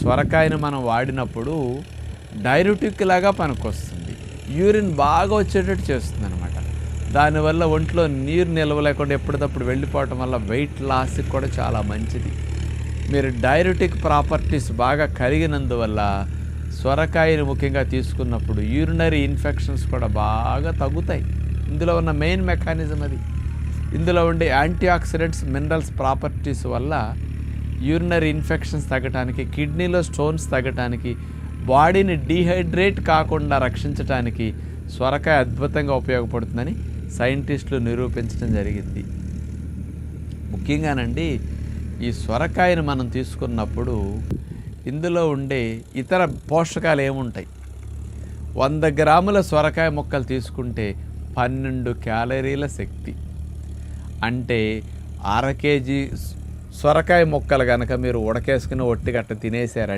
సొరకాయను మనం వాడినప్పుడు డైరెటిక్ లాగా పనికొస్తుంది. యూరిన్ బాగా వచ్చేటట్టు చేస్తుంది అనమాట. దానివల్ల ఒంట్లో నీరు నిల్వ లేకుండా ఎప్పటికప్పుడు వెళ్ళిపోవటం వల్ల వెయిట్ లాస్కి కూడా చాలా మంచిది. మీరు డైరెటిక్ ప్రాపర్టీస్ బాగా కరిగినందువల్ల సొరకాయను ముఖ్యంగా తీసుకున్నప్పుడు యూరినరీ ఇన్ఫెక్షన్స్ కూడా బాగా తగ్గుతాయి. ఇందులో ఉన్న మెయిన్ మెకానిజం అది. ఇందులో ఉండే యాంటీ ఆక్సిడెంట్స్, మినరల్స్ ప్రాపర్టీస్ వల్ల యూరినరీ ఇన్ఫెక్షన్స్ తగ్గటానికి, కిడ్నీలో స్టోన్స్ తగ్గటానికి, బాడీని డీహైడ్రేట్ కాకుండా రక్షించడానికి సొరకాయ అద్భుతంగా ఉపయోగపడుతుందని సైంటిస్టులు నిరూపించడం జరిగింది. ముఖ్యంగానండి ఈ సొరకాయను మనం తీసుకున్నప్పుడు ఇందులో ఉండే ఇతర పోషకాలు ఏముంటాయి? 100 గ్రాముల సొరకాయ ముక్కలు తీసుకుంటే 12 క్యాలరీల శక్తి. అంటే 1/2 కేజీ సొరకాయ ముక్కలు కనుక మీరు ఉడకేసుకుని ఒట్టిగట్ట తినేసారంటే